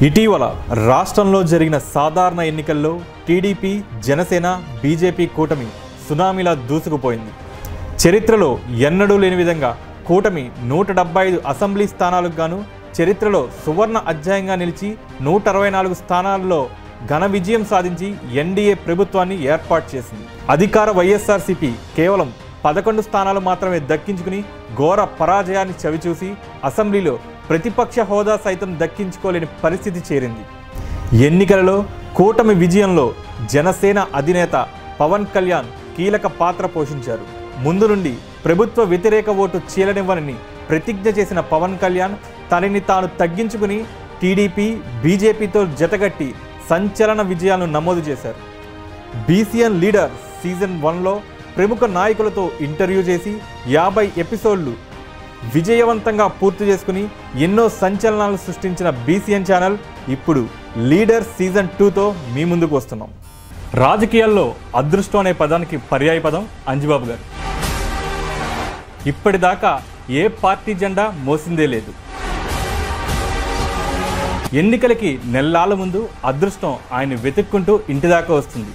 ఇటీవల రాష్ట్రంలో జరిగిన సాధారణ ఎన్నికల్లో టీడీపీ, జనసేన, బీజేపీ కూటమి సునామీలా దూసుకుపోయింది. చరిత్రలో ఎన్నడూ లేని విధంగా కూటమి 175 అసెంబ్లీ స్థానాలకు గాను చరిత్రలో సువర్ణ అధ్యాయంగా నిలిచి 164 స్థానాల్లో ఘన విజయం సాధించి ఎన్డీఏ ప్రభుత్వాన్ని ఏర్పాటు చేసింది. అధికార వైఎస్ఆర్సీపీ కేవలం 11 స్థానాలు మాత్రమే దక్కించుకుని ఘోర పరాజయాన్ని చవిచూసి అసెంబ్లీలో ప్రతిపక్ష హోదా సైతం దక్కించుకోలేని పరిస్థితి చేరింది. ఎన్నికలలో కూటమి విజయంలో జనసేన అధినేత పవన్ కళ్యాణ్ కీలక పాత్ర పోషించారు. ముందు నుండి ప్రభుత్వ వ్యతిరేక ఓటు చీలనివ్వనని ప్రతిజ్ఞ చేసిన పవన్ కళ్యాణ్ తనని తాను తగ్గించుకుని టీడీపీ, బీజేపీతో జతగట్టి సంచలన విజయాలను నమోదు చేశారు. బీసీఎన్ లీడర్ సీజన్ 1లో ప్రముఖ నాయకులతో ఇంటర్వ్యూ చేసి 50 ఎపిసోడ్లు విజయవంతంగా పూర్తి చేసుకుని ఎన్నో సంచలనాలు సృష్టించిన బీసీఎన్ ఛానల్ ఇప్పుడు లీడర్ సీజన్ 2తో మీ ముందుకు వస్తున్నాం. రాజకీయాల్లో అదృష్టం అనే పదానికి పర్యాయ పదం అంజిబాబు గారు. ఇప్పటిదాకా ఏ పార్టీ జెండా మోసిందే లేదు. ఎన్నికలకి నెల్లాళ్ళ ముందు అదృష్టం ఆయన వెతుక్కుంటూ ఇంటిదాకా వస్తుంది.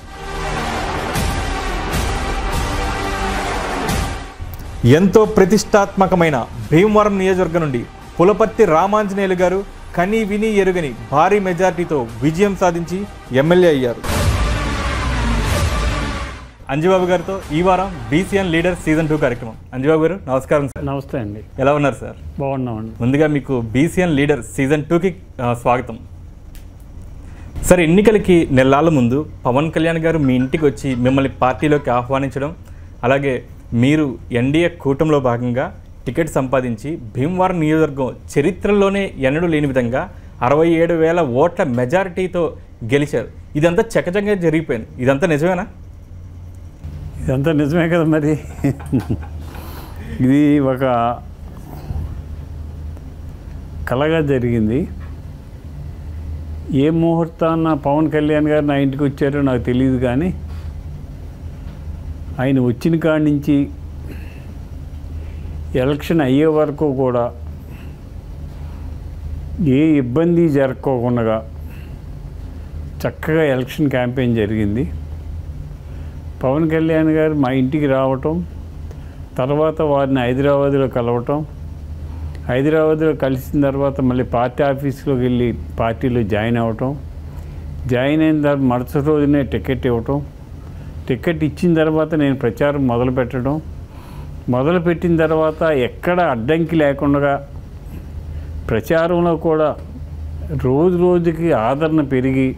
ఎంతో ప్రతిష్టాత్మకమైన భీమవరం నియోజకవర్గం నుండి పులపర్తి రామాంజనేయులు గారు కని విని ఎరుగని భారీ మెజార్టీతో విజయం సాధించి ఎమ్మెల్యే అయ్యారు. అంజిబాబు గారితో ఈ వారం బీసీఎన్ లీడర్ సీజన్ 2 కార్యక్రమం. అంజిబాబు గారు నమస్కారం సార్. నమస్తే అండి. ఎలా ఉన్నారు సార్? బాగున్నామండి. ముందుగా మీకు బీసీఎన్ లీడర్ సీజన్ 2కి స్వాగతం సార్. ఎన్నికలకి నెల్లాళ్ళ ముందు పవన్ కళ్యాణ్ గారు మీ ఇంటికి వచ్చి మిమ్మల్ని పార్టీలోకి ఆహ్వానించడం, అలాగే మీరు ఎన్డీఏ కూటమిలో భాగంగా టికెట్ సంపాదించి భీమవరం నియోజకవర్గం చరిత్రలోనే ఎన్నడూ లేని విధంగా 67,000 ఓట్ల మెజారిటీతో గెలిచారు. ఇదంతా చకచకంగా జరిగిపోయింది. ఇదంతా నిజమేనా? ఇదంతా నిజమే కదా. మరి ఇది ఒక కళగా జరిగింది. ఏ ముహూర్తాన పవన్ కళ్యాణ్ గారు నా ఇంటికి వచ్చారో నాకు తెలియదు, కానీ ఆయన వచ్చిన కాడి నుంచి ఎలక్షన్ అయ్యే వరకు కూడా ఏ ఇబ్బంది జరగకోకుండా చక్కగా ఎలక్షన్ క్యాంపెయిన్ జరిగింది. పవన్ కళ్యాణ్ గారు మా ఇంటికి రావటం, తర్వాత వారిని హైదరాబాద్లో కలవటం, హైదరాబాద్లో కలిసిన తర్వాత మళ్ళీ పార్టీ ఆఫీస్లోకి వెళ్ళి పార్టీలో జాయిన్ అవ్వటం, జాయిన్ అయిన తర్వాత మరుసటి రోజునే టికెట్ ఇవ్వటం, టికెట్ ఇచ్చిన తర్వాత నేను ప్రచారం మొదలుపెట్టిన తర్వాత ఎక్కడ అడ్డంకి లేకుండా ప్రచారంలో కూడా రోజుకి ఆదరణ పెరిగి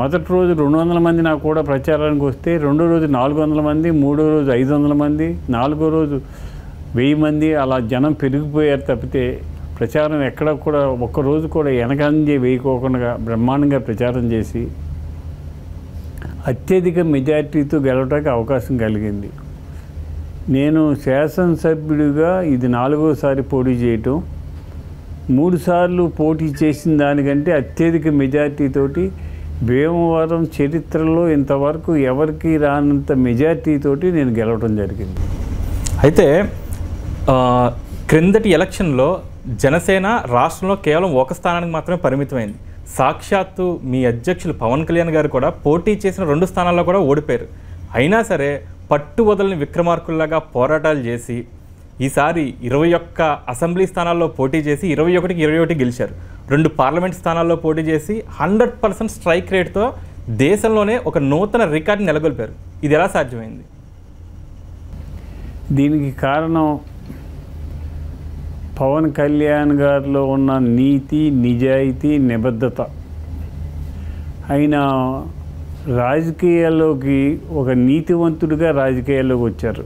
మొదటి రోజు 200 మంది నాకు కూడా ప్రచారానికి వస్తే, రెండో రోజు 400 మంది, మూడో రోజు 500 మంది, నాలుగో రోజు 1000 మంది, అలా జనం పెరిగిపోయారు తప్పితే ప్రచారం ఎక్కడ కూడా ఒక్కరోజు కూడా వెనకంజే వేయకోకుండా బ్రహ్మాండంగా ప్రచారం చేసి అత్యధిక మెజార్టీతో గెలవడానికి అవకాశం కలిగింది. నేను శాసనసభ్యుడిగా ఇది 4వసారి పోటీ చేయటం, 3 సార్లు పోటీ చేసిన దానికంటే అత్యధిక మెజార్టీతోటి భీమవరం చరిత్రలో ఇంతవరకు ఎవరికి రానంత మెజార్టీతోటి నేను గెలవడం జరిగింది. అయితే క్రిందటి ఎలక్షన్లో జనసేన రాష్ట్రంలో కేవలం ఒక స్థానానికి మాత్రమే పరిమితమైంది. సాక్షాత్తు మీ అధ్యక్షులు పవన్ కళ్యాణ్ గారు కూడా పోటీ చేసిన 2 స్థానాల్లో కూడా ఓడిపోయారు. అయినా సరే పట్టు వదలని విక్రమార్కుల్లాగా పోరాటాలు చేసి ఈసారి 21 అసెంబ్లీ స్థానాల్లో పోటీ చేసి 21కి 21 గెలిచారు. 2 పార్లమెంట్ స్థానాల్లో పోటీ చేసి 100% స్ట్రైక్ రేట్తో దేశంలోనే ఒక నూతన రికార్డు నెలకొల్పారు. ఇది ఎలా సాధ్యమైంది? దీనికి కారణం పవన్ కళ్యాణ్ గారిలో ఉన్న నీతి, నిజాయితీ, నిబద్ధత. ఆయన రాజకీయాల్లోకి ఒక నీతివంతుడిగా రాజకీయాల్లోకి వచ్చారు.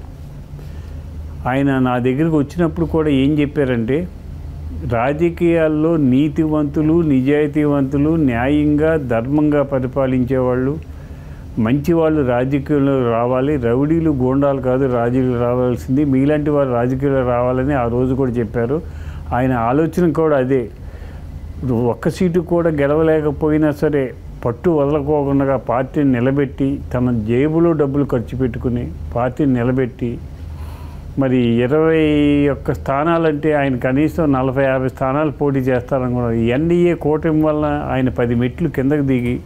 ఆయన నా దగ్గరికి వచ్చినప్పుడు కూడా ఏం చెప్పారంటే, రాజకీయాల్లో నీతివంతులు, నిజాయితీవంతులు, న్యాయంగా ధర్మంగా పరిపాలించేవాళ్ళు, మంచివాళ్ళు రాజకీయాల్లో రావాలి, రౌడీలు గోండాలు కాదు రాజకీయాలు రావాల్సింది, మీలాంటి వారు రాజకీయాల్లో రావాలని ఆ రోజు కూడా చెప్పారు. ఆయన ఆలోచన కూడా అదే. ఒక్క సీటు కూడా గెలవలేకపోయినా సరే పట్టు వదలకోకుండా పార్టీని నిలబెట్టి, తన జేబులో డబ్బులు ఖర్చు పెట్టుకుని పార్టీని నిలబెట్టి మరి 21 స్థానాలంటే ఆయన కనీసం 40-50 స్థానాలు పోటీ చేస్తారనుకున్నారు. ఎన్డీఏ కూటమి వల్ల ఆయన 10 మెట్లు కిందకు దిగి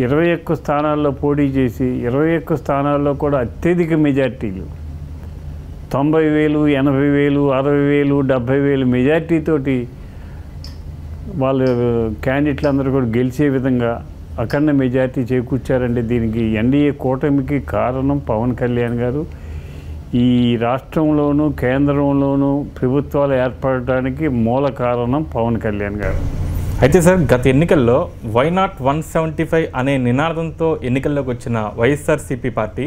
21 స్థానాల్లో పోటీ చేసి 21 స్థానాల్లో కూడా అత్యధిక మెజార్టీలు 90,000, 80,000, 60,000, 70,000 మెజార్టీతోటి వాళ్ళు క్యాండిడేట్లు అందరూ కూడా గెలిచే విధంగా అఖండ మెజార్టీ చేకూర్చారంటే దీనికి ఎన్డీఏ కూటమికి కారణం పవన్ కళ్యాణ్ గారు. ఈ రాష్ట్రంలోనూ కేంద్రంలోనూ ప్రభుత్వాలు ఏర్పడటానికి మూల కారణం పవన్ కళ్యాణ్ గారు. అయితే సార్, గత ఎన్నికల్లో వై నాట్ 175 అనే నినాదంతో ఎన్నికల్లోకి వచ్చిన వైఎస్ఆర్సీపీ పార్టీ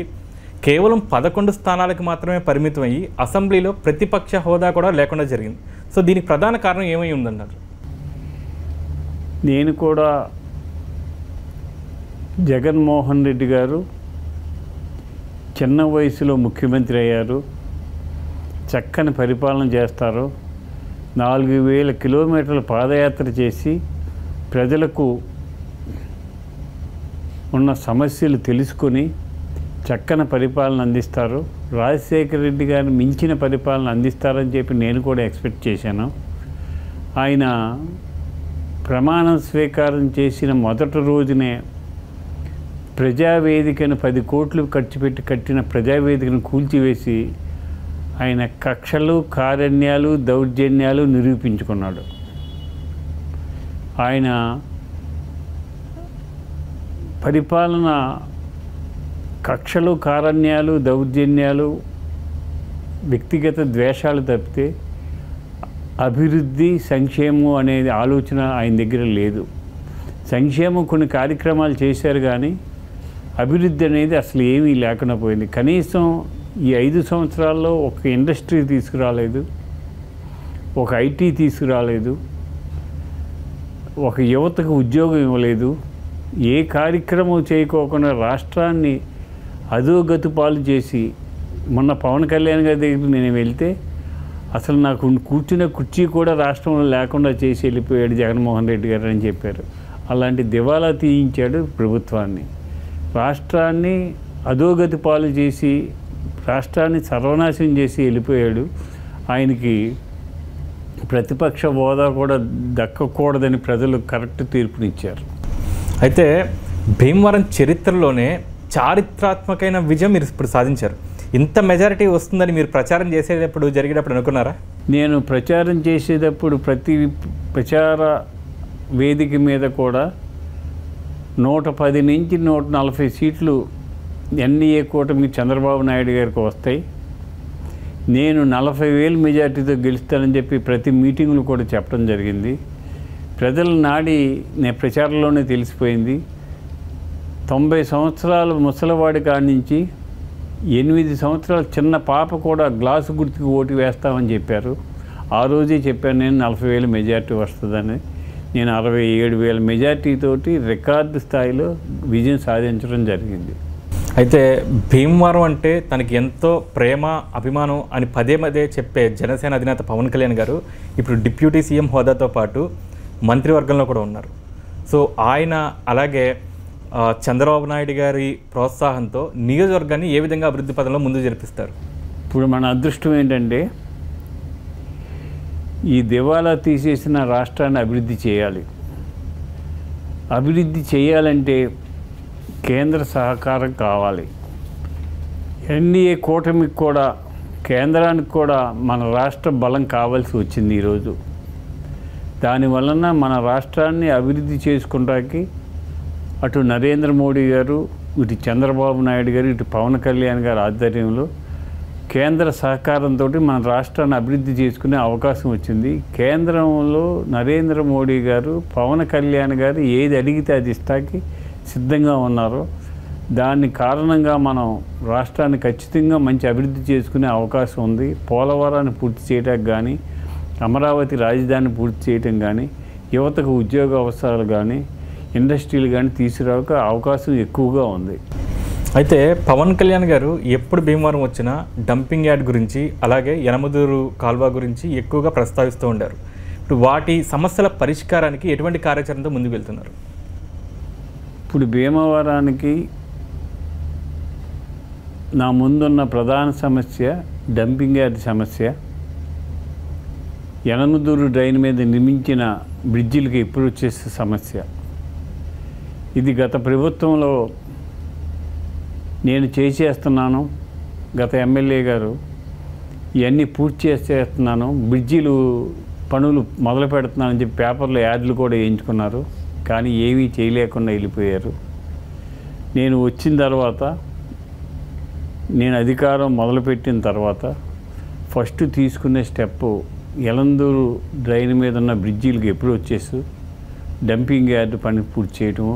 కేవలం 11 స్థానాలకు మాత్రమే పరిమితం అయ్యి అసెంబ్లీలో ప్రతిపక్ష హోదా కూడా లేకుండా జరిగింది. సో దీనికి ప్రధాన కారణం ఏమై ఉందన్నారు? నేను కూడా జగన్మోహన్ రెడ్డి గారు చిన్న వయసులో ముఖ్యమంత్రి అయ్యారు, చక్కని పరిపాలన చేస్తారు, 4,000 కిలోమీటర్ల పాదయాత్ర చేసి ప్రజలకు ఉన్న సమస్యలు తెలుసుకొని చక్కని పరిపాలన అందిస్తారు. రాజశేఖర రెడ్డి గారిని మించిన పరిపాలన అందిస్తారని చెప్పి నేను కూడా ఎక్స్పెక్ట్ చేశాను. ఆయన ప్రమాణం స్వీకారం చేసిన మొదటి రోజునే ప్రజావేదికను 10 కోట్లు ఖర్చు పెట్టి కట్టిన ప్రజావేదికను కూల్చివేసి ఆయన కక్షలు, కారణ్యాలు, దౌర్జన్యాలు నిరూపించుకున్నాడు. ఆయన పరిపాలన కక్షలు, కారణ్యాలు, దౌర్జన్యాలు, వ్యక్తిగత ద్వేషాలు తప్పితే అభివృద్ధి, సంక్షేమం అనేది ఆలోచన ఆయన దగ్గర లేదు. సంక్షేమం కొన్ని కార్యక్రమాలు చేశారు కానీ అభివృద్ధి అనేది అసలు ఏమీ లేకుండా పోయింది. కనీసం ఈ 5 సంవత్సరాల్లో ఒక ఇండస్ట్రీ తీసుకురాలేదు, ఒక ఐటీ తీసుకురాలేదు, ఒక యువతకు ఉద్యోగం ఇవ్వలేదు. ఏ కార్యక్రమం చేయకోకుండా రాష్ట్రాన్ని అధోగతి పాలు చేసి మొన్న పవన్ కళ్యాణ్ గారి దగ్గరికి నేను వెళ్తే అసలు నాకు కూర్చునే కుర్చీ కూడా రాష్ట్రంలో లేకుండా చేసి వెళ్ళిపోయాడు జగన్మోహన్ రెడ్డి గారు అని చెప్పారు. అలాంటి దివాలా తీయించాడు ప్రభుత్వాన్ని. రాష్ట్రాన్ని అధోగతి పాలు చేసి రాష్ట్రాన్ని సర్వనాశనం చేసి వెళ్ళిపోయాడు. ఆయనకి ప్రతిపక్ష హోదా కూడా దక్కకూడదని ప్రజలు కరెక్ట్ తీర్పునిచ్చారు. అయితే భీమవరం చరిత్రలోనే చారిత్రాత్మకమైన విజయం మీరు ఇప్పుడు సాధించారు. ఇంత మెజారిటీ వస్తుందని మీరు ప్రచారం చేసేటప్పుడు జరిగేటప్పుడు అనుకున్నారా? నేను ప్రచారం చేసేటప్పుడు ప్రతి ప్రచార వేదిక మీద కూడా 110 నుంచి 140 సీట్లు ఎన్డీఏ కూటమికి చంద్రబాబు నాయుడు గారికి వస్తాయి, నేను 40,000 మెజార్టీతో గెలుస్తానని చెప్పి ప్రతి మీటింగ్లు కూడా చెప్పడం జరిగింది. ప్రజల నాడి ప్రచారంలోనే తెలిసిపోయింది. 90 సంవత్సరాల ముసలివాడి కాడి నుంచి 8 సంవత్సరాల చిన్న పాప కూడా గ్లాసు గుర్తుకు ఓటు వేస్తామని చెప్పారు. ఆ రోజే చెప్పాను నేను 40,000 మెజార్టీ వస్తుందని. నేను 67,000 మెజార్టీతోటి రికార్డు స్థాయిలో విజయం సాధించడం జరిగింది. అయితే భీమవరం అంటే తనకి ఎంతో ప్రేమ, అభిమానం అని పదే పదే చెప్పే జనసేన అధినేత పవన్ కళ్యాణ్ గారు ఇప్పుడు డిప్యూటీ సీఎం హోదాతో పాటు మంత్రివర్గంలో కూడా ఉన్నారు. సో ఆయన అలాగే చంద్రబాబు నాయుడు గారి ప్రోత్సాహంతో నియోజకవర్గాన్ని ఏ విధంగా అభివృద్ధి పదంలో ముందు జరిపిస్తారు? ఇప్పుడు మన అదృష్టం ఏంటంటే ఈ దివాలా తీసేసిన రాష్ట్రాన్ని అభివృద్ధి చేయాలి. అభివృద్ధి చేయాలంటే కేంద్ర సహకారం కావాలి. ఎన్డీఏ కూటమికి కూడా కేంద్రానికి కూడా మన రాష్ట్ర బలం కావాల్సి వచ్చింది ఈరోజు. దానివలన మన రాష్ట్రాన్ని అభివృద్ధి చేసుకుంటానికి అటు నరేంద్ర మోడీ గారు, ఇటు చంద్రబాబు నాయుడు గారు, ఇటు పవన్ కళ్యాణ్ గారి ఆధ్వర్యంలో కేంద్ర సహకారంతో మన రాష్ట్రాన్ని అభివృద్ధి చేసుకునే అవకాశం వచ్చింది. కేంద్రంలో నరేంద్ర మోడీ గారు, పవన్ కళ్యాణ్ గారు ఏది అడిగితే అది ఇస్తాకి సిద్ధంగా ఉన్నారు. దాని కారణంగా మనం రాష్ట్రాన్ని ఖచ్చితంగా మంచి అభివృద్ధి చేసుకునే అవకాశం ఉంది. పోలవరాన్ని పూర్తి చేయడానికి కానీ, అమరావతి రాజధానిని పూర్తి చేయటం కానీ, యువతకు ఉద్యోగ అవసరాలు కానీ, ఇండస్ట్రీలు కానీ తీసుకురాక అవకాశం ఎక్కువగా ఉంది. అయితే పవన్ కళ్యాణ్ గారు ఎప్పుడు భీమవరం వచ్చినా డంపింగ్ యార్డ్ గురించి, అలాగే యనమదూరు కాల్వ గురించి ఎక్కువగా ప్రస్తావిస్తూ ఉండారు. ఇప్పుడు వాటి సమస్యల పరిష్కారానికి ఎటువంటి కార్యాచరణతో ముందుకు వెళ్తున్నారు? ఇప్పుడు భీమవరానికి నా ముందున్న ప్రధాన సమస్య డంపింగ్ యార్డ్ సమస్య. యనమదూరు డ్రైన్ మీద నిర్మించిన బ్రిడ్జిలకి ఎప్పుడు వచ్చేసే సమస్య. ఇది గత ప్రభుత్వంలో నేను చేసేస్తున్నాను, గత ఎమ్మెల్యే గారు ఇవన్నీ పూర్తి చేసేస్తున్నాను, బ్రిడ్జిలు పనులు మొదలు పెడుతున్నానని చెప్పి పేపర్లో యాడ్లు కూడా వేయించుకున్నారు. కానీ ఏమీ చేయలేకుండా వెళ్ళిపోయారు. నేను వచ్చిన తర్వాత, నేను అధికారం మొదలుపెట్టిన తర్వాత ఫస్ట్ తీసుకునే స్టెప్ యలందూరు డ్రైన్ మీద ఉన్న బ్రిడ్జీలకు ఎప్పుడు వచ్చేసి డంపింగ్ యార్డ్ పని పూర్తి చేయటము,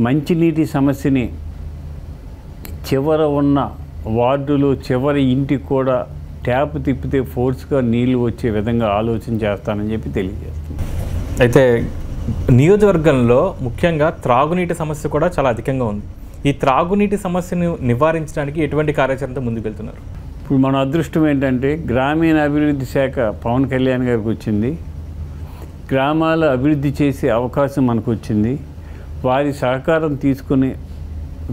మంచినీటి సమస్యని చివర ఉన్న వార్డులో చివరి ఇంటికి కూడా ట్యాప్ తిప్పితే ఫోర్స్గా నీళ్లు వచ్చే విధంగా ఆలోచన చేస్తానని చెప్పి తెలియజేస్తున్నాను. అయితే నియోజకవర్గంలో ముఖ్యంగా త్రాగునీటి సమస్య కూడా చాలా అధికంగా ఉంది. ఈ త్రాగునీటి సమస్యను నివారించడానికి ఎటువంటి కార్యాచరణతో ముందుకు వెళ్తున్నారు? ఇప్పుడు మన అదృష్టం ఏంటంటే గ్రామీణ అభివృద్ధి శాఖ పవన్ కళ్యాణ్ గారికి వచ్చింది. గ్రామాల అభివృద్ధి చేసే అవకాశం మనకు వచ్చింది. వారి సహకారం తీసుకుని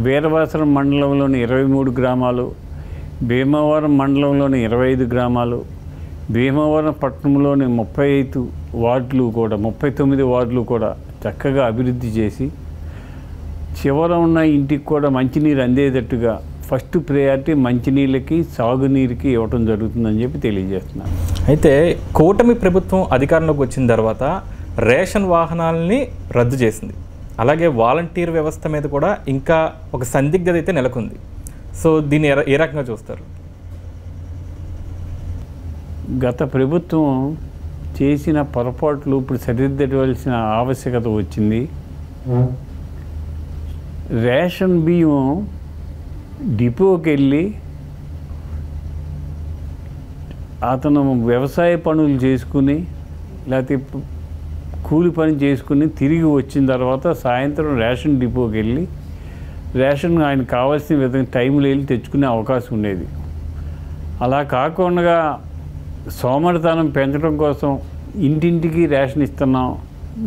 వీరవాసరం మండలంలోని 23 గ్రామాలు, భీమవరం మండలంలోని 25 గ్రామాలు, భీమవరం పట్టణంలోని 35 వార్డులు కూడా 39 వార్డులు కూడా చక్కగా అభివృద్ధి చేసి చివర ఉన్న ఇంటికి కూడా మంచినీరు అందేటట్టుగా ఫస్ట్ ప్రయారిటీ మంచినీళ్ళకి, సాగునీరుకి ఇవ్వటం జరుగుతుందని చెప్పి తెలియజేస్తున్నాను. అయితే కూటమి ప్రభుత్వం అధికారంలోకి వచ్చిన తర్వాత రేషన్ వాహనాలని రద్దు చేసింది. అలాగే వాలంటీర్ వ్యవస్థ మీద కూడా ఇంకా ఒక సందిగ్ధత అయితే నెలకొంది. సో దీన్ని ఏ రకంగా చూస్తారు? గత ప్రభుత్వం చేసిన పొరపాట్లు ఇప్పుడు సరిదిద్దవలసిన ఆవశ్యకత వచ్చింది. రేషన్ బియ్యం డిపోకి వెళ్ళి అతను వ్యవసాయ పనులు చేసుకుని లేకపోతే కూలి పని చేసుకుని తిరిగి వచ్చిన తర్వాత సాయంత్రం రేషన్ డిపోకి వెళ్ళి రేషన్ ఆయన కావాల్సిన విధంగా టైంలో వెళ్ళి తెచ్చుకునే అవకాశం ఉండేది. అలా కాకుండా సోమరితనం పెంచడం కోసం ఇంటింటికి రేషన్ ఇస్తున్నాం,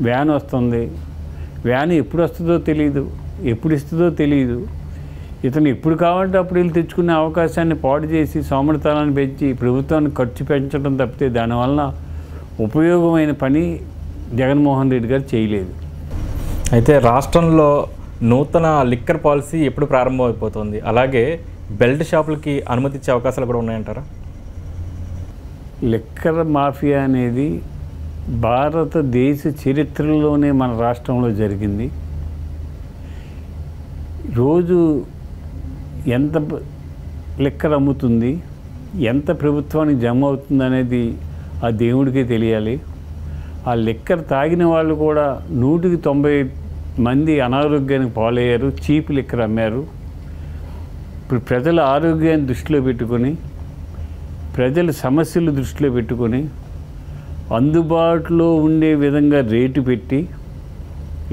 వ్యాన్ వస్తుంది, వ్యాన్ ఎప్పుడు వస్తుందో తెలియదు, ఎప్పుడు ఇస్తుందో తెలియదు. ఇతను ఎప్పుడు కావాలంటే అప్పుడు వెళ్ళి తెచ్చుకునే అవకాశాన్ని పాడు చేసి సోమరితనాన్ని పెంచి ప్రభుత్వానికి ఖర్చు పెంచడం తప్పితే దానివల్ల ఉపయోగమైన పని జగన్మోహన్ రెడ్డి గారు చేయలేదు. అయితే రాష్ట్రంలో నూతన లిక్కర్ పాలసీ ఎప్పుడు ప్రారంభమైపోతుంది? అలాగే బెల్ట్ షాపులకి అనుమతి ఇచ్చే అవకాశాలు కూడా ఉన్నాయంటారా? లిక్కర్ మాఫియా అనేది భారతదేశ చరిత్రలోనే మన రాష్ట్రంలో జరిగింది. రోజు ఎంత లిక్కర్ అమ్ముతుంది, ఎంత ప్రభుత్వానికి జమ అవుతుంది అనేది ఆ దేవుడికే తెలియాలి. ఆ లిక్కర్ తాగిన వాళ్ళు కూడా 100కి 90 మంది అనారోగ్యానికి పాలయ్యారు, చీప్ లిక్కర్ అమ్మారు. ఇప్పుడు ప్రజల ఆరోగ్యాన్ని దృష్టిలో పెట్టుకొని, ప్రజల సమస్యలు దృష్టిలో పెట్టుకొని అందుబాటులో ఉండే విధంగా రేటు పెట్టి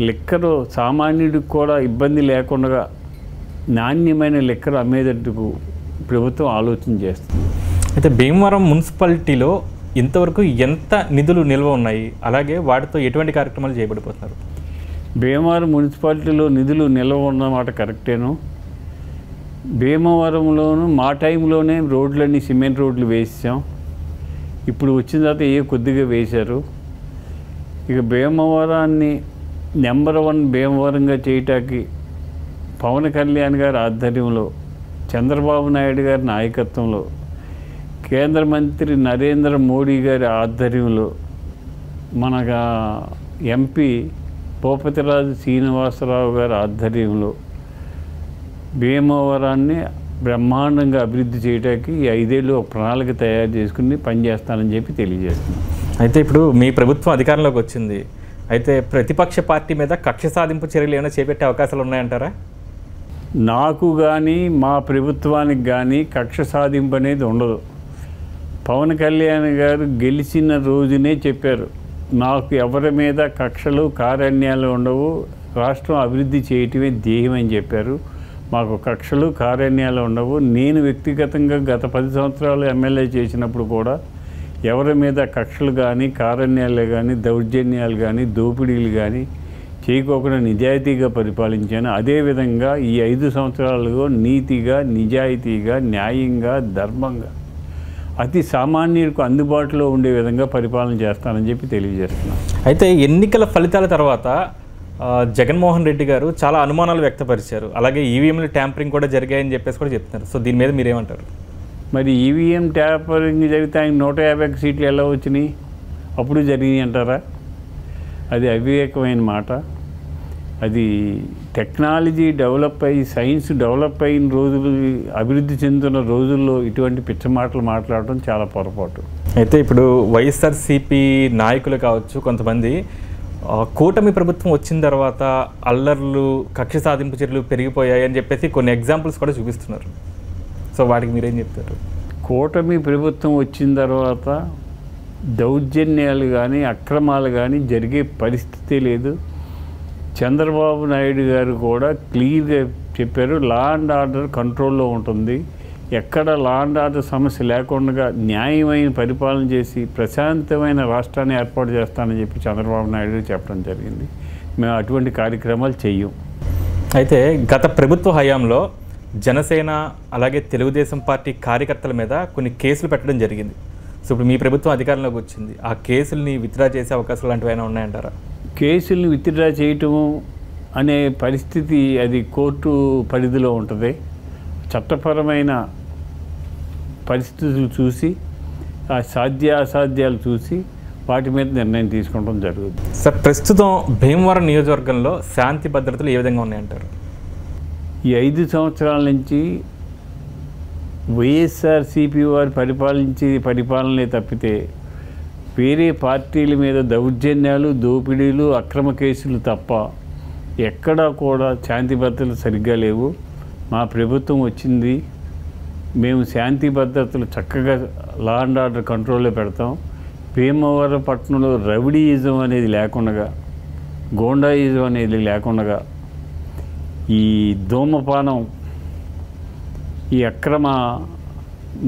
లిక్కరు సామాన్యుడికి కూడా ఇబ్బంది లేకుండా నాణ్యమైన లిక్కర్ అమ్మేటట్టుకు ప్రభుత్వం ఆలోచన చేస్తుంది. అయితే భీమవరం మున్సిపాలిటీలో ఇంతవరకు ఎంత నిధులు నిల్వ ఉన్నాయి? అలాగే వాటితో ఎటువంటి కార్యక్రమాలు చేయబడిపోతున్నారు? భీమవరం మున్సిపాలిటీలో నిధులు నిల్వ ఉన్నమాట కరెక్టేను. భీమవరంలోను మా టైంలోనే రోడ్లన్నీ సిమెంట్ రోడ్లు వేసాం. ఇప్పుడు వచ్చిన తర్వాత కొద్దిగా వేశారు. ఇక భీమవరాన్ని నెంబర్ 1 భీమవరంగా చేయటానికి పవన్ కళ్యాణ్ గారి ఆధ్వర్యంలో, చంద్రబాబు నాయుడు గారి నాయకత్వంలో, కేంద్ర మంత్రి నరేంద్ర మోడీ గారి ఆధ్వర్యంలో, మన ఎంపీ భూపతిరాజు శ్రీనివాసరావు గారి ఆధ్వర్యంలో భీమవరాన్ని బ్రహ్మాండంగా అభివృద్ధి చేయడానికి ఈ 5 ఏళ్ళు ఒక ప్రణాళిక తయారు చేసుకుని పనిచేస్తానని చెప్పి తెలియజేస్తున్నాను. అయితే ఇప్పుడు మీ ప్రభుత్వం అధికారంలోకి వచ్చింది. అయితే ప్రతిపక్ష పార్టీ మీద కక్ష సాధింపు చర్యలు ఏమైనా చేపట్టే అవకాశాలు ఉన్నాయంటారా? నాకు కానీ మా ప్రభుత్వానికి కానీ కక్ష సాధింపు అనేది ఉండదు. పవన్ కళ్యాణ్ గారు గెలిచిన రోజునే చెప్పారు, నాకు ఎవరి మీద కక్షలు కారణ్యాలు ఉండవు, రాష్ట్రం అభివృద్ధి చేయటమే ధ్యేయం అని చెప్పారు. మాకు కక్షలు కారణ్యాలు ఉండవు. నేను వ్యక్తిగతంగా గత 10 సంవత్సరాలు ఎమ్మెల్యే చేసినప్పుడు కూడా ఎవరి మీద కక్షలు కానీ కారణ్యాలు కానీ దౌర్జన్యాలు కానీ దోపిడీలు కానీ చేయకోకుండా నిజాయితీగా పరిపాలించాను. అదేవిధంగా ఈ 5 సంవత్సరాలుగా నీతిగా, నిజాయితీగా, న్యాయంగా, ధర్మంగా అతి సామాన్యులకు అందుబాటులో ఉండే విధంగా పరిపాలన చేస్తానని చెప్పి తెలియజేస్తున్నాను. అయితే ఎన్నికల ఫలితాల తర్వాత జగన్మోహన్ రెడ్డి గారు చాలా అనుమానాలు వ్యక్తపరిచారు. అలాగే ఈవీఎంలు ట్యాంపరింగ్ కూడా జరిగాయని చెప్పేసి కూడా చెప్తున్నారు. సో దీని మీద మీరేమంటారు? మరి ఈవీఎం ట్యాంపరింగ్ జరిగితే ఆయన 150 సీట్లు ఎలా వచ్చినాయి? అప్పుడు జరిగినాయి అంటారా? అది అవివేకమైన మాట. అది టెక్నాలజీ డెవలప్ అయ్యి, సైన్స్ డెవలప్ అయిన రోజులు, అభివృద్ధి చెందుతున్న రోజుల్లో ఇటువంటి పిచ్చ మాటలు మాట్లాడటం చాలా పొరపాటు. అయితే ఇప్పుడు వైఎస్ఆర్సీపీ నాయకులు కావచ్చు, కొంతమంది కూటమి ప్రభుత్వం వచ్చిన తర్వాత అల్లర్లు, కక్ష సాధింపు చర్యలు పెరిగిపోయాయి అని చెప్పేసి కొన్ని ఎగ్జాంపుల్స్ కూడా చూపిస్తున్నారు. సో వాటికి మీరేం చెప్తారు? కూటమి ప్రభుత్వం వచ్చిన తర్వాత దౌర్జన్యాలు కానీ, అక్రమాలు కానీ జరిగే పరిస్థితి లేదు. చంద్రబాబు నాయుడు గారు కూడా క్లియర్గా చెప్పారు, లా అండ్ ఆర్డర్ కంట్రోల్లో ఉంటుంది, ఎక్కడ లా అండ్ ఆర్డర్ సమస్య లేకుండా న్యాయమైన పరిపాలన చేసి ప్రశాంతమైన రాష్ట్రాన్ని ఏర్పాటు చేస్తానని చెప్పి చంద్రబాబు నాయుడు చెప్పడం జరిగింది. మేము అటువంటి కార్యక్రమాలు చెయ్యం. అయితే గత ప్రభుత్వ హయాంలో జనసేన అలాగే తెలుగుదేశం పార్టీ కార్యకర్తల మీద కొన్ని కేసులు పెట్టడం జరిగింది. సో ఇప్పుడు మీ ప్రభుత్వం అధికారంలోకి వచ్చింది, ఆ కేసుల్ని విత్డ్రా చేసే అవకాశాలు లాంటివి ఏమైనా ఉన్నాయంటారా? కేసుల్ని విత్డ్రా చేయటము అనే పరిస్థితి అది కోర్టు పరిధిలో ఉంటుంది. చట్టపరమైన పరిస్థితులు చూసి, ఆ అసాధ్యాలు చూసి వాటి మీద నిర్ణయం తీసుకోవడం జరుగుతుంది. సార్, ప్రస్తుతం భీమవరం నియోజకవర్గంలో శాంతి భద్రతలు ఏ విధంగా ఉన్నాయంటారు? ఈ 5 సంవత్సరాల నుంచి వైఎస్ఆర్సీపీ వారు పరిపాలనే తప్పితే వేరే పార్టీల మీద దౌర్జన్యాలు, దోపిడీలు, అక్రమ కేసులు తప్ప ఎక్కడా కూడా శాంతి భద్రతలు సరిగ్గా లేవు. మా ప్రభుత్వం వచ్చింది, మేము శాంతి భద్రతలు చక్కగా లా అండ్ ఆర్డర్ కంట్రోల్లో పెడతాం. భీమవరం పట్టణంలో రౌడీయిజం అనేది లేకుండా, గోండాయిజం అనేది లేకుండా, ఈ ధూమపానం, ఈ అక్రమ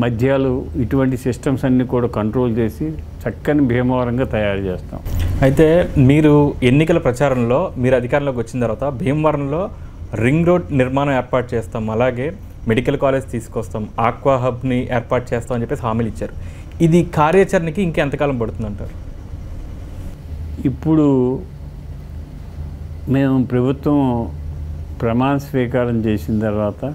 మద్యాలు, ఇటువంటి సిస్టమ్స్ అన్నీ కూడా కంట్రోల్ చేసి చక్కని భీమవరంగా తయారు చేస్తాం. అయితే మీరు ఎన్నికల ప్రచారంలో మీరు అధికారంలోకి వచ్చిన తర్వాత భీమవరంలో రింగ్ రోడ్ నిర్మాణం ఏర్పాటు చేస్తాం, అలాగే మెడికల్ కాలేజ్ తీసుకొస్తాం, ఆక్వా హబ్ని ఏర్పాటు చేస్తాం అని చెప్పేసి హామీలు ఇచ్చారు. ఇది కార్యాచరణకి ఇంకెంతకాలం పడుతుందంటారు? ఇప్పుడు మేము ప్రభుత్వం ప్రమాణ స్వీకారం చేసిన తర్వాత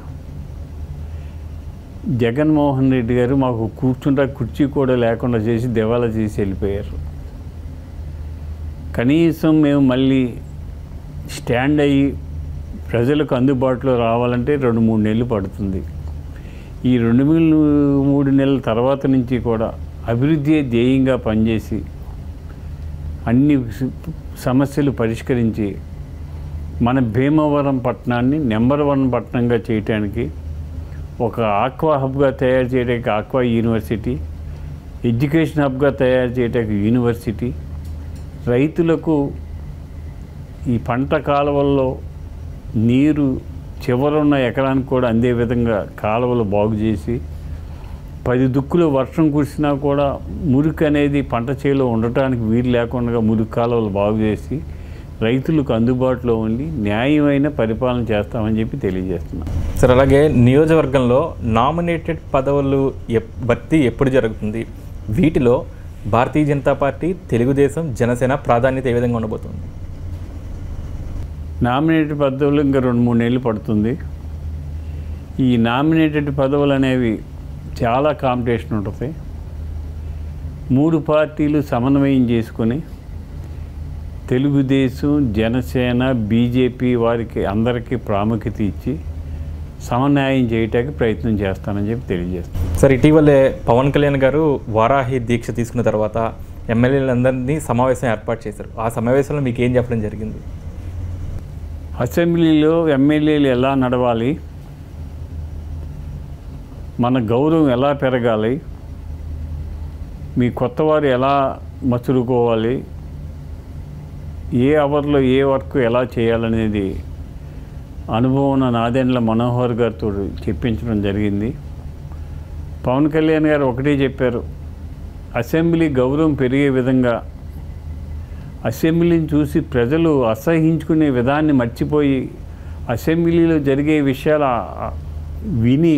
జగన్మోహన్ రెడ్డి గారు మాకు కూర్చుంటే కుర్చీ కూడా లేకుండా చేసి దివాలా చేసి వెళ్ళిపోయారు. కనీసం మేము మళ్ళీ స్టాండ్ అయ్యి ప్రజలకు అందుబాటులో రావాలంటే 2-3 నెలలు పడుతుంది. ఈ 2-3 నెలల తర్వాత నుంచి కూడా అభివృద్ధి ధ్యేయంగా పనిచేసి అన్ని సమస్యలు పరిష్కరించి మన భీమవరం పట్టణాన్ని నెంబర్ 1 పట్టణంగా చేయటానికి, ఒక ఆక్వా హబ్గా తయారు చేయడానికి ఆక్వా యూనివర్సిటీ, ఎడ్యుకేషన్ హబ్గా తయారు చేయడానికి యూనివర్సిటీ, రైతులకు ఈ పంట కాలువల్లో నీరు చివరున్న ఎకరానికి కూడా అందే విధంగా కాలువలు బాగు చేసి, 10 దుక్కులు వర్షం కురిసినా కూడా మురికి అనేది పంట చేలో ఉండటానికి వీలు లేకుండా మురికి కాలువలు బాగు చేసి రైతులకు అందుబాటులో ఉండి న్యాయమైన పరిపాలన చేస్తామని చెప్పి తెలియజేస్తున్నాం. సార్, అలాగే నియోజకవర్గంలో నామినేటెడ్ పదవులు భర్తీ ఎప్పుడు జరుగుతుంది? వీటిలో భారతీయ జనతా పార్టీ, తెలుగుదేశం, జనసేన ప్రాధాన్యత ఏ విధంగా ఉండబోతుంది? నామినేటెడ్ పదవులు ఇంకా 2-3 నెలలు పడుతుంది. ఈ నామినేటెడ్ పదవులు అనేవి చాలా కాంపిటీషన్ ఉంటుంది. 3 పార్టీలు సమన్వయం చేసుకొని తెలుగుదేశం, జనసేన, బీజేపీ వారికి అందరికీ ప్రాముఖ్యత ఇచ్చి సమన్వయం చేయటానికి ప్రయత్నం చేస్తానని చెప్పి తెలియజేస్తాను. సార్, ఇటీవలే పవన్ కళ్యాణ్ గారు వారాహి దీక్ష తీసుకున్న తర్వాత ఎమ్మెల్యేలందరినీ సమావేశం ఏర్పాటు చేశారు. ఆ సమావేశంలో మీకు ఏం చెప్పడం జరిగింది? అసెంబ్లీలో ఎమ్మెల్యేలు ఎలా నడవాలి, మన గౌరవం ఎలా పెరగాలి, మీ కొత్తవారు ఎలా మసులుకోవాలి, ఏ అవర్లో ఏ వర్క్ ఎలా చేయాలనేది అనుభవం నాదెండ్ల మనోహర్ గారితో చెప్పించడం జరిగింది. పవన్ కళ్యాణ్ గారు ఒకటే చెప్పారు, అసెంబ్లీ గౌరవం పెరిగే విధంగా అసెంబ్లీని చూసి ప్రజలు అసహించుకునే విధాన్ని మర్చిపోయి అసెంబ్లీలో జరిగే విషయాలు విని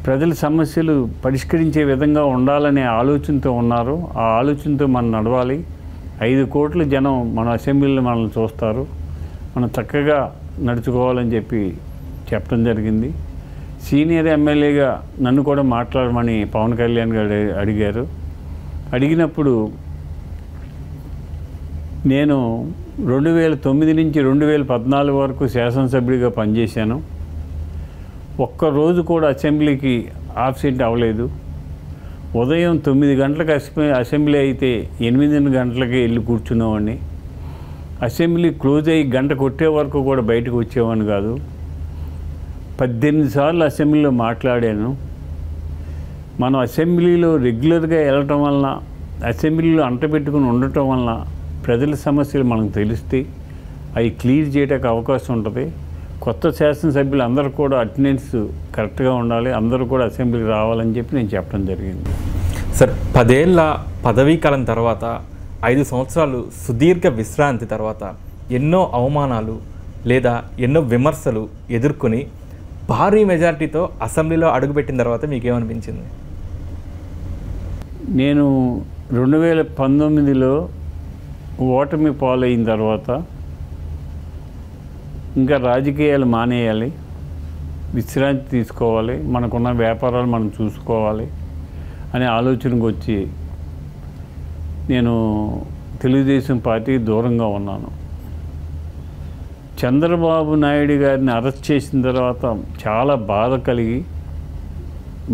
ప్రజల సమస్యలు పరిష్కరించే విధంగా ఉండాలనే ఆలోచనతో ఉన్నారు. ఆ ఆలోచనతో మనం నడవాలి. 5 కోట్ల జనం మన అసెంబ్లీలో మనల్ని చూస్తారు, మనం చక్కగా నడుచుకోవాలని చెప్పడం జరిగింది. సీనియర్ ఎమ్మెల్యేగా నన్ను కూడా మాట్లాడమని పవన్ కళ్యాణ్ గారు అడిగారు. అడిగినప్పుడు నేను 2009 నుంచి 2014 వరకు శాసనసభ్యుడిగా పనిచేశాను. ఒక్కరోజు కూడా అసెంబ్లీకి ఆబ్సెంట్ అవ్వలేదు. ఉదయం 9 గంటలకు అసెంబ్లీ అయితే 8 గంటలకి వెళ్ళి కూర్చునేవాడిని. అసెంబ్లీ క్లోజ్ అయ్యి గంట కొట్టే వరకు కూడా బయటకు వచ్చేవాడిని కాదు. 18 సార్లు అసెంబ్లీలో మాట్లాడాను. మనం అసెంబ్లీలో రెగ్యులర్గా వెళ్ళటం వలన, అసెంబ్లీలో అంటపెట్టుకుని ఉండటం వలన ప్రజల సమస్యలు మనకు తెలిస్తే అవి క్లియర్ చేయడానికి అవకాశం ఉంటుంది. కొత్త శాసనసభ్యులు అందరూ కూడా అటెండెన్స్ కరెక్ట్గా ఉండాలి, అందరూ కూడా అసెంబ్లీకి రావాలని నేను చెప్పడం జరిగింది. సార్, 10 ఏళ్ల పదవీకాలం తర్వాత 5 సంవత్సరాలు సుదీర్ఘ విశ్రాంతి తర్వాత ఎన్నో అవమానాలు లేదా ఎన్నో విమర్శలు ఎదుర్కొని భారీ మెజారిటీతో అసెంబ్లీలో అడుగుపెట్టిన తర్వాత మీకేమనిపించింది? నేను 2019లో ఓటమి పాలైన తర్వాత ఇంకా రాజకీయాలు మానేయాలి, విశ్రాంతి తీసుకోవాలి, మనకున్న వ్యాపారాలు మనం చూసుకోవాలి అనే ఆలోచనకు వచ్చి నేను తెలుగుదేశం పార్టీ దూరంగా ఉన్నాను. చంద్రబాబు నాయుడు గారిని అరెస్ట్ చేసిన తర్వాత చాలా బాధ కలిగి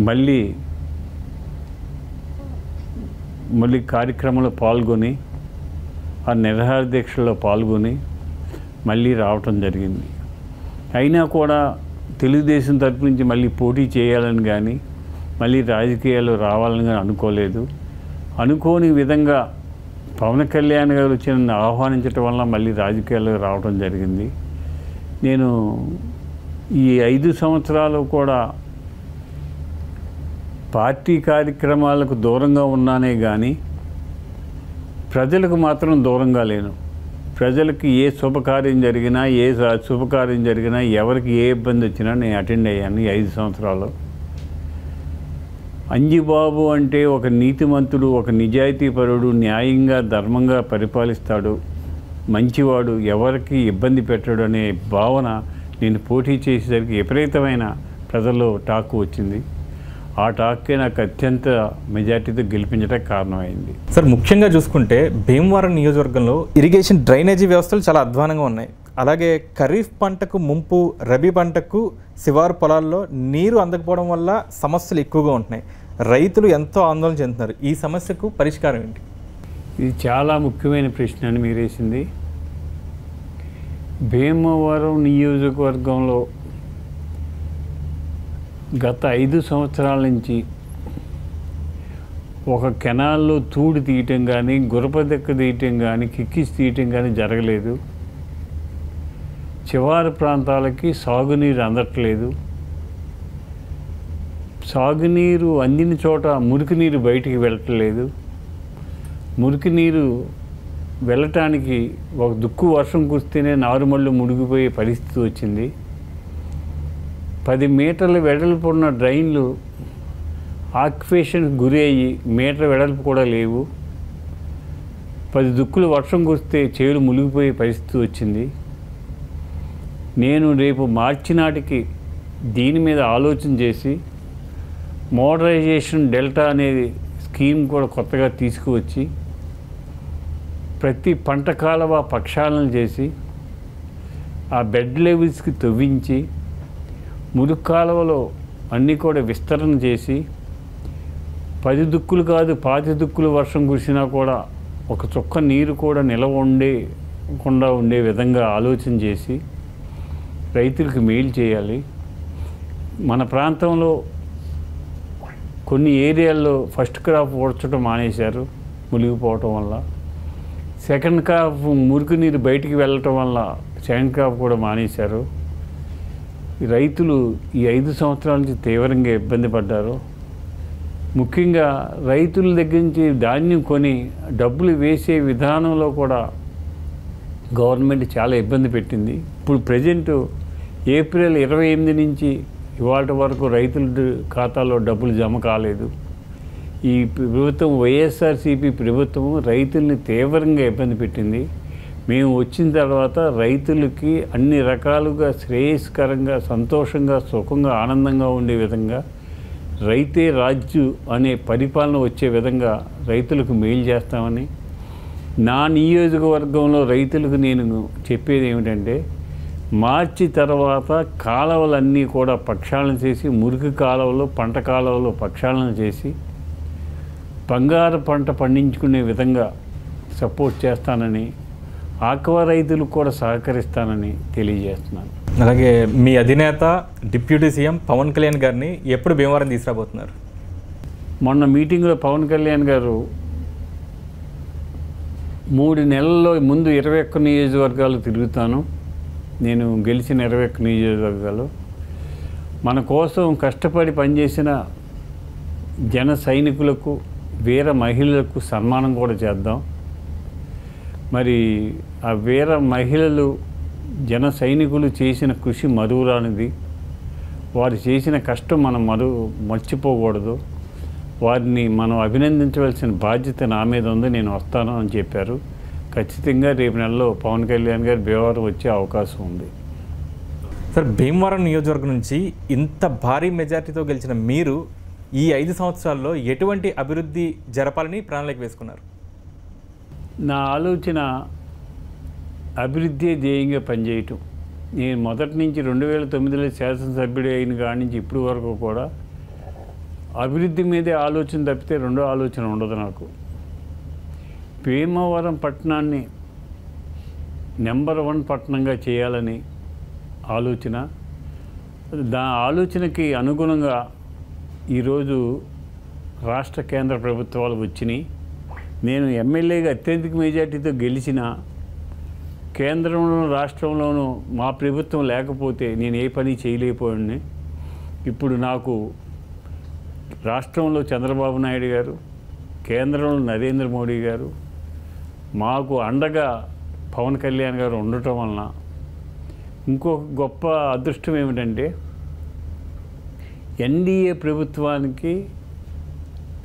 మళ్ళీ కార్యక్రమంలో పాల్గొని ఆ నిరాహార దీక్షలో పాల్గొని మళ్ళీ రావటం జరిగింది. అయినా కూడా తెలుగుదేశం తరపు నుంచి మళ్ళీ పోటీ చేయాలని కానీ మళ్ళీ రాజకీయాలు రావాలని కానీ అనుకోలేదు. అనుకోని విధంగా పవన్ కళ్యాణ్ గారు వచ్చి నన్ను ఆహ్వానించడం వల్ల మళ్ళీ రాజకీయాల్లో రావడం జరిగింది. నేను ఈ 5 సంవత్సరాలు కూడా పార్టీ కార్యక్రమాలకు దూరంగా ఉన్నానే కానీ ప్రజలకు మాత్రం దూరంగా లేను. ప్రజలకి ఏ శుభకార్యం జరిగినా, ఏ శుభకార్యం జరిగినా, ఎవరికి ఏ ఇబ్బంది వచ్చినా నేను అటెండ్ అయ్యాను ఈ 5 సంవత్సరాలు. అంజిబాబు అంటే ఒక నీతిమంతుడు, ఒక నిజాయితీపరుడు, న్యాయంగా ధర్మంగా పరిపాలిస్తాడు, మంచివాడు, ఎవరికి ఇబ్బంది పెట్టాడు అనే భావన నేను పోటీ చేసేసరికి విపరీతమైన ప్రజల్లో టాక్ వచ్చింది. ఆ టాక్కే నాకు అత్యంత మెజార్టీతో గెలిపించడానికి కారణమైంది. సార్, ముఖ్యంగా చూసుకుంటే భీమవరం నియోజకవర్గంలో ఇరిగేషన్ డ్రైనేజీ వ్యవస్థలు చాలా అధ్వానంగా ఉన్నాయి. అలాగే ఖరీఫ్ పంటకు ముంపు, రబీ పంటకు శివారు పొలాల్లో నీరు అందకపోవడం వల్ల సమస్యలు ఎక్కువగా ఉంటున్నాయి. రైతులు ఎంతో ఆందోళన చెందుతున్నారు. ఈ సమస్యకు పరిష్కారం ఏంటి? ఇది చాలా ముఖ్యమైన ప్రశ్న అని మీరు వేసింది. భీమవరం నియోజకవర్గంలో గత 5 సంవత్సరాల నుంచి ఒక కెనాల్లో తూడి తీయటం కానీ, గురపదెక్క తీయటం కానీ, కిక్కిస్ తీయటం కానీ జరగలేదు. చివరి ప్రాంతాలకి సాగునీరు అందట్లేదు. సాగునీరు అందిన చోట మురికి నీరు బయటికి వెళ్ళట్లేదు. మురికి నీరు వెళ్ళటానికి ఒక దుక్కు వర్షం కురిస్తేనే నారుమళ్ళు మునిగిపోయే పరిస్థితి వచ్చింది. 10 మీటర్ల వెడల్పు ఉన్న డ్రైన్లు ఆక్యుపేషన్కి గురి అయ్యి మీటర్ వెడల్పు కూడా లేవు. 10 దుక్కులు వర్షం కురిస్తే చేలు మునిగిపోయే పరిస్థితి వచ్చింది. నేను రేపు మార్చి నాటికి దీని మీద ఆలోచన చేసి మోడరైజేషన్ డెల్టా అనేది స్కీమ్ కూడా కొత్తగా తీసుకువచ్చి ప్రతి పంట కాలువ ప్రక్షాళన చేసి ఆ బెడ్ లెవెల్స్కి తవ్వించి మురుగు కాలువలో అన్నీ కూడా విస్తరణ చేసి 10 దుక్కులు కాదు 25 దుక్కులు వర్షం కురిసినా కూడా ఒక చుక్క నీరు కూడా నిలవ ఉండకుండా ఉండే విధంగా ఆలోచన చేసి రైతులకు మేలు చేయాలి. మన ప్రాంతంలో కొన్ని ఏరియాల్లో ఫస్ట్ క్రాప్ ఓడ్చడం మానేశారు మునిగిపోవటం వల్ల. సెకండ్ క్రాప్ మురికి నీరు బయటికి వెళ్ళటం వల్ల సెకండ్ క్రాప్ కూడా మానేశారు. రైతులు ఈ 5 సంవత్సరాల నుంచి తీవ్రంగా ఇబ్బంది పడ్డారు. ముఖ్యంగా రైతుల దగ్గర నుంచి ధాన్యం కొని డబ్బులు వేసే విధానంలో కూడా గవర్నమెంట్ చాలా ఇబ్బంది పెట్టింది. ఇప్పుడు ప్రజెంట్ ఏప్రిల్ 28 నుంచి ఇవాళ వరకు రైతుల ఖాతాలో డబ్బులు జమ కాలేదు. ఈ ప్రభుత్వం వైఎస్ఆర్సీపీ ప్రభుత్వం రైతుల్ని తీవ్రంగా ఇబ్బంది పెట్టింది. మేము వచ్చిన తర్వాత రైతులకి అన్ని రకాలుగా శ్రేయస్కరంగా, సంతోషంగా, సుఖంగా, ఆనందంగా ఉండే విధంగా, రైతే రాజు అనే పరిపాలన వచ్చే విధంగా రైతులకు మేలు చేస్తామని, నా నియోజకవర్గంలో రైతులకు నేను చెప్పేది ఏమిటంటే, మార్చి తర్వాత కాలువలన్నీ కూడా ప్రక్షాళన చేసి, మురికి కాలువలు, పంట కాలువలు ప్రక్షాళన చేసి బంగారు పంట పండించుకునే విధంగా సపోర్ట్ చేస్తానని, ఆక్వా రైతులకు కూడా సహకరిస్తానని తెలియజేస్తున్నాను. అలాగే మీ అధినేత డిప్యూటీ సీఎం పవన్ కళ్యాణ్ గారిని ఎప్పుడు భీమవరం తీసుకురాబోతున్నారు? మొన్న మీటింగ్లో పవన్ కళ్యాణ్ గారు 3 నెలల్లో ముందు 21 నియోజకవర్గాలు తిరుగుతాను, నేను గెలిచిన 21 నియోజకవర్గాలు, మన కోసం కష్టపడి పనిచేసిన జన సైనికులకు, వీర మహిళలకు సన్మానం కూడా చేద్దాం. మరి ఆ వీర మహిళలు, జన సైనికులు చేసిన కృషి మరువురానిది. వారు చేసిన కష్టం మనం మర్చిపోకూడదు. వారిని మనం అభినందించవలసిన బాధ్యత నా మీద ఉంది. నేను వస్తాను అని చెప్పారు. ఖచ్చితంగా రేపు నెలలో పవన్ కళ్యాణ్ గారు భీమవరం వచ్చే అవకాశం ఉంది. సార్, భీమవరం నియోజకవర్గం నుంచి ఇంత భారీ మెజార్టీతో గెలిచిన మీరు ఈ 5 సంవత్సరాల్లో ఎటువంటి అభివృద్ధి జరపాలని ప్రణాళిక వేసుకున్నారు? నా ఆలోచన అభివృద్ధి ధ్యేయంగా పనిచేయటం. నేను మొదటి నుంచి 2009లో శాసనసభ్యుడు అయిన కాడి నుంచి ఇప్పటి వరకు కూడా అభివృద్ధి మీదే ఆలోచన తప్పితే రెండో ఆలోచన ఉండదు నాకు. భీమవరం పట్టణాన్ని నెంబర్ 1 పట్టణంగా చేయాలని ఆలోచన. ఆలోచనకి అనుగుణంగా ఈరోజు రాష్ట్ర కేంద్ర ప్రభుత్వాలు వచ్చినాయి. నేను ఎమ్మెల్యేగా అత్యధిక మెజార్టీతో గెలిచిన, కేంద్రంలోనూ రాష్ట్రంలోనూ మా ప్రభుత్వం లేకపోతే నేను ఏ పని చేయలేకపోయాను. ఇప్పుడు నాకు రాష్ట్రంలో చంద్రబాబు నాయుడు గారు, కేంద్రంలో నరేంద్ర మోడీ గారు, మాకు అండగా పవన్ కళ్యాణ్ గారు ఉండటం వలన ఇంకొక గొప్ప అదృష్టం ఏమిటంటే, ఎన్డీఏ ప్రభుత్వానికి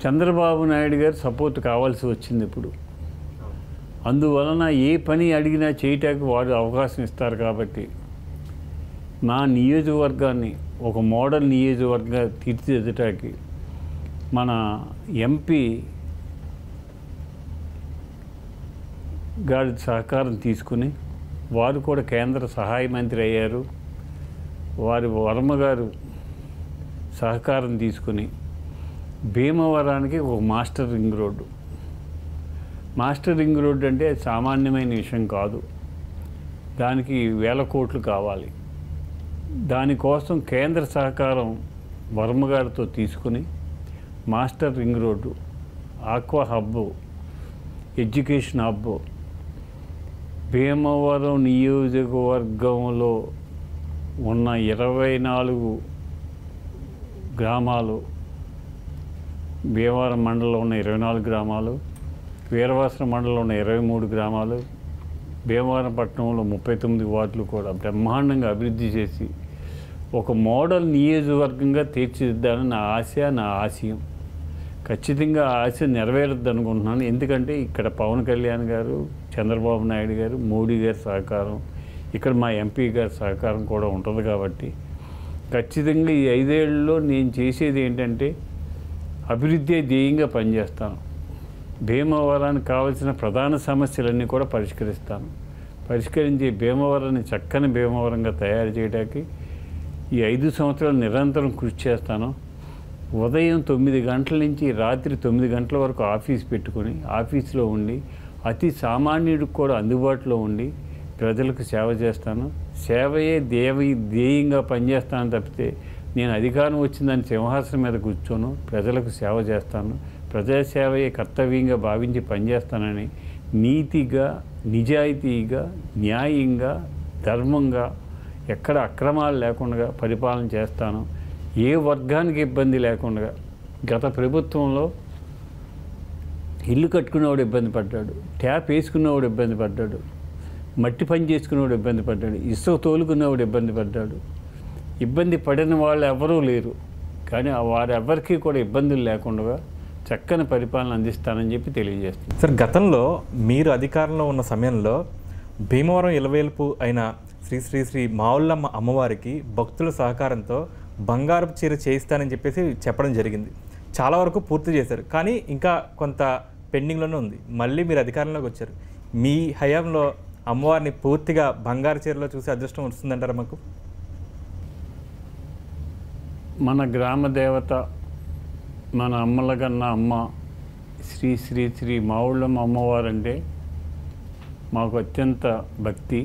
చంద్రబాబు నాయుడు గారు సపోర్ట్ కావాల్సి వచ్చింది ఇప్పుడు. అందువలన ఏ పని అడిగినా చేయటానికి వారు అవకాశం ఇస్తారు. కాబట్టి నా నియోజకవర్గాన్ని ఒక మోడల్ నియోజకవర్గంగా తీర్చిదిద్దటానికి మన ఎంపీ గారి సహకారం తీసుకుని, వారు కూడా కేంద్ర సహాయ మంత్రి అయ్యారు, వారి వర్మ గారు సహకారం తీసుకుని భీమవరానికి ఒక master ring road. Master ring road అంటే సామాన్యమైన విషయం కాదు. దానికి 1000 కోట్లు కావాలి. దానికోసం కేంద్ర సహకారం వర్మ గారితో తీసుకుని master ring road, aqua hub, education hub, Bhimavaram నియోజకవర్గంలో ఉన్న 24 గ్రామాలు, భీమవరం మండలంలో ఉన్న 24 గ్రామాలు, వీరవాసరం మండలంలో ఉన్న 23 గ్రామాలు, భీమవరం పట్టణంలో 39 వార్డులు కూడా బ్రహ్మాండంగా అభివృద్ధి చేసి ఒక మోడల్ నియోజకవర్గంగా తీర్చిదిద్దాలని నా ఆశ, నా ఆశయం. ఖచ్చితంగా ఆ ఆశ నెరవేరుద్ది అనుకుంటున్నాను. ఎందుకంటే ఇక్కడ పవన్ కళ్యాణ్ గారు, చంద్రబాబు నాయుడు గారు, మోడీ గారి సహకారం, ఇక్కడ మా ఎంపీ గారి సహకారం కూడా ఉంటుంది. కాబట్టి ఖచ్చితంగా ఈ 5 ఏళ్లలో నేను చేసేది ఏంటంటే అభివృద్ధి ధ్యేయంగా పనిచేస్తాను. భీమవరానికి కావాల్సిన ప్రధాన సమస్యలన్నీ కూడా పరిష్కరించి భీమవరాన్ని చక్కని భీమవరంగా తయారు చేయడానికి ఈ 5 సంవత్సరాలు నిరంతరం కృషి చేస్తాను. ఉదయం 9 గంటల నుంచి రాత్రి 9 గంటల వరకు ఆఫీస్ పెట్టుకుని ఆఫీస్లో ఉండి అతి సామాన్యుడికి కూడా అందుబాటులో ఉండి ప్రజలకు సేవ చేస్తాను. సేవయే ధ్యేయంగా పనిచేస్తాను తప్పితే నేను అధికారం వచ్చిందని సింహాసనం మీద కూర్చోను. ప్రజలకు సేవ చేస్తాను. ప్రజాసేవయే కర్తవ్యంగా భావించి పనిచేస్తానని నీతిగా, నిజాయితీగా, న్యాయంగా, ధర్మంగా, ఎక్కడ అక్రమాలు లేకుండా పరిపాలన చేస్తాను. ఏ వర్గానికి ఇబ్బంది లేకుండా గత ప్రభుత్వంలో ఇల్లు కట్టుకునేవాడు ఇబ్బంది పడ్డాడు, ట్యాప్ వేసుకునేవాడు ఇబ్బంది పడ్డాడు, మట్టి పని చేసుకునేవాడు ఇబ్బంది పడ్డాడు, ఇసుక తోలుకునేవాడు ఇబ్బంది పడ్డాడు. ఇబ్బంది పడిన వాళ్ళు ఎవరూ లేరు. కానీ వారెవ్వరికీ కూడా ఇబ్బందులు లేకుండా చక్కని పరిపాలన అందిస్తానని చెప్పి తెలియజేస్తుంది. సార్, గతంలో మీరు అధికారంలో ఉన్న సమయంలో భీమవరం ఇలవేల్పు అయిన శ్రీ శ్రీ శ్రీ మావుళ్ళమ్మ అమ్మవారికి భక్తుల సహకారంతో బంగారపు చీర చేయిస్తానని చెప్పేసి చెప్పడం జరిగింది. చాలా వరకు పూర్తి చేశారు, కానీ ఇంకా కొంత పెండింగ్లోనే ఉంది. మళ్ళీ మీరు అధికారంలోకి వచ్చారు. మీ హయాంలో అమ్మవారిని పూర్తిగా బంగారు చీరలో చూసే అదృష్టం వస్తుందంటారా మాకు? మన గ్రామ దేవత, మన అమ్మల కన్నా అమ్మ శ్రీ శ్రీ శ్రీ మావుళ్ళమ్మ అమ్మవారంటే మాకు అత్యంత భక్తి.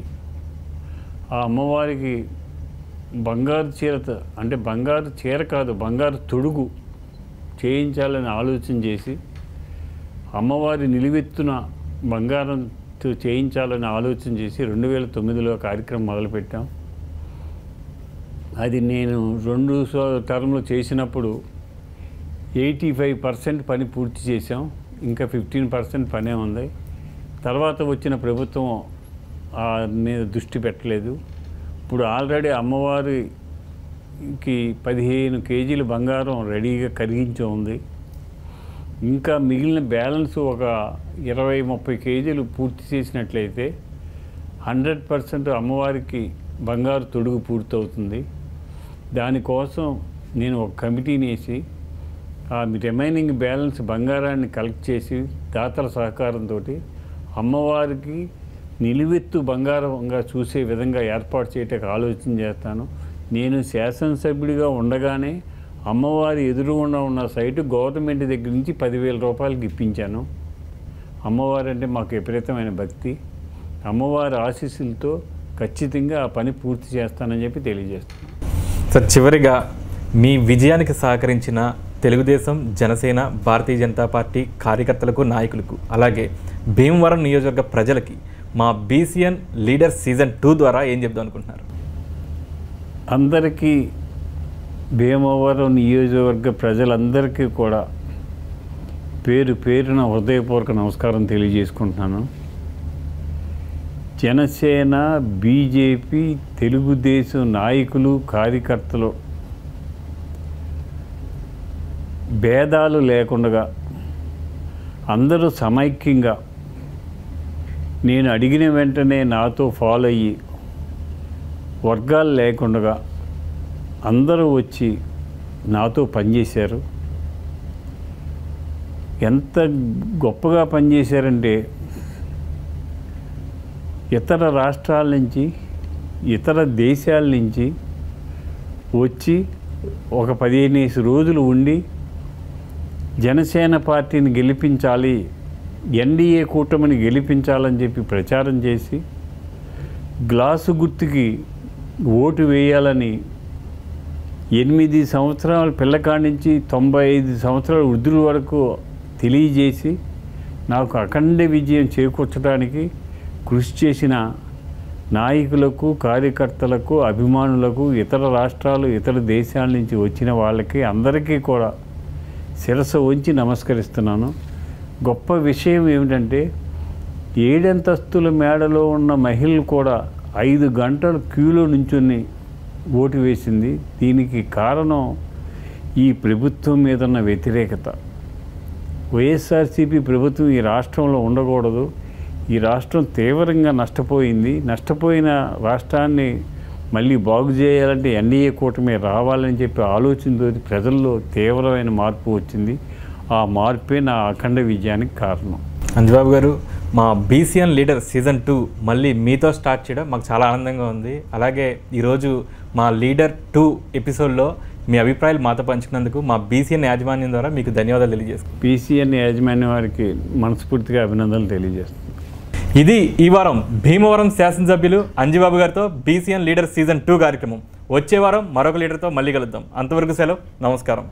ఆ అమ్మవారికి బంగారు చీరతో, అంటే బంగారు చీర కాదు, బంగారు తొడుగు చేయించాలని ఆలోచన చేసి అమ్మవారి నిలువెత్తున బంగారంతో చేయించాలని ఆలోచన చేసి 2009లో కార్యక్రమం మొదలుపెట్టాం. అది నేను 2 టర్మ్లు చేసినప్పుడు 85% పని పూర్తి చేసాం. ఇంకా 15% పనే ఉంది. తర్వాత వచ్చిన ప్రభుత్వం మీద దృష్టి పెట్టలేదు. ఇప్పుడు ఆల్రెడీ అమ్మవారికి 15 కేజీలు బంగారం రెడీగా కరిగించి ఉంది. ఇంకా మిగిలిన బ్యాలెన్స్ ఒక 20-30 కేజీలు పూర్తి చేసినట్లయితే 100% అమ్మవారికి బంగారు తొడుగు పూర్తవుతుంది. దానికోసం నేను ఒక కమిటీని వేసి ఆ రిమైనింగ్ బ్యాలెన్స్ బంగారాన్ని కలెక్ట్ చేసి దాతల సహకారంతో అమ్మవారికి నిలువెత్తు బంగారంగా చూసే విధంగా ఏర్పాటు చేయటానికి ఆలోచన చేస్తాను. నేను శాసనసభ్యుడిగా ఉండగానే అమ్మవారి ఎదురుగుండా ఉన్న సైటు గవర్నమెంట్ దగ్గర నుంచి 10,000 రూపాయలకి ఇప్పించాను. అమ్మవారు అంటే మాకు విపరీతమైన భక్తి. అమ్మవారి ఆశీస్సులతో ఖచ్చితంగా ఆ పని పూర్తి చేస్తానని చెప్పి తెలియజేస్తాను. సార్, చివరిగా మీ విజయానికి సహకరించిన తెలుగుదేశం, జనసేన, భారతీయ జనతా పార్టీ కార్యకర్తలకు, నాయకులకు, అలాగే భీమవరం నియోజకవర్గ ప్రజలకి మా బీసీఎన్ లీడర్ సీజన్ 2 ద్వారా ఏం చెప్దాం అనుకుంటున్నారు? అందరికీ, భీమవరం నియోజకవర్గ ప్రజలందరికీ కూడా పేరు పేరున హృదయపూర్వక నమస్కారం తెలియజేసుకుంటున్నాను. జనసేన, బీజేపీ, తెలుగుదేశం నాయకులు, కార్యకర్తలు భేదాలు లేకుండా అందరూ సమైక్యంగా నేను అడిగిన వెంటనే నాతో ఫాలో అయ్యి వర్గాలు లేకుండా అందరూ వచ్చి నాతో పనిచేశారు. ఎంత గొప్పగా పనిచేశారంటే ఇతర రాష్ట్రాల నుంచి, ఇతర దేశాల నుంచి వచ్చి ఒక 15 రోజులు ఉండి జనసేన పార్టీని గెలిపించాలి, ఎన్డీఏ కూటమిని గెలిపించాలని చెప్పి ప్రచారం చేసి గ్లాసు గుర్తుకి ఓటు వేయాలని 8 సంవత్సరాల పిల్లకాడి నుంచి 95 సంవత్సరాల వృద్ధుల వరకు తెలియజేసి నాకు అఖండ విజయం చేకూర్చడానికి కృషి చేసిన నాయకులకు, కార్యకర్తలకు, అభిమానులకు, ఇతర రాష్ట్రాలు, ఇతర దేశాల నుంచి వచ్చిన వాళ్ళకి అందరికీ కూడా శిరస్సు వంచి నమస్కరిస్తున్నాను. గొప్ప విషయం ఏమిటంటే 7 అంతస్తుల మేడలో ఉన్న మహిళలు కూడా 5 గంటలు క్యూలో నుంచుని ఓటు వేసింది. దీనికి కారణం ఈ ప్రభుత్వం మీద ఉన్న వ్యతిరేకత. వైఎస్ఆర్సీపీ ప్రభుత్వం ఈ రాష్ట్రంలో ఉండకూడదు. ఈ రాష్ట్రం తీవ్రంగా నష్టపోయింది. నష్టపోయిన రాష్ట్రాన్ని మళ్ళీ బాగు చేయాలంటే ఎన్డీఏ కూటమి రావాలని చెప్పి ఆలోచనతో ప్రజల్లో తీవ్రమైన మార్పు వచ్చింది. ఆ మార్పే నా అఖండ విజయానికి కారణం. అంజబాబు గారు, మా బీసీఎన్ లీడర్ సీజన్ 2 మళ్ళీ మీతో స్టార్ట్ చేయడం మాకు చాలా ఆనందంగా ఉంది. అలాగే ఈరోజు మా లీడర్ 2 ఎపిసోడ్లో మీ అభిప్రాయాలు మాతో పంచుకున్నందుకు మా బీసీఎన్ యాజమాన్యం ద్వారా మీకు ధన్యవాదాలు తెలియజేస్తాను. బీసీఎన్ యాజమాన్యం వారికి మనస్ఫూర్తిగా అభినందనలు తెలియజేస్తాను. ఇది ఈ వారం భీమవరం శాసనసభ్యులు అంజిబాబు గారితో బీసీఎన్ లీడర్ సీజన్ 2 కార్యక్రమం. వచ్చే వారం మరొక లీడర్తో మళ్ళీ కలుద్దాం. అంతవరకు సెలవు, నమస్కారం.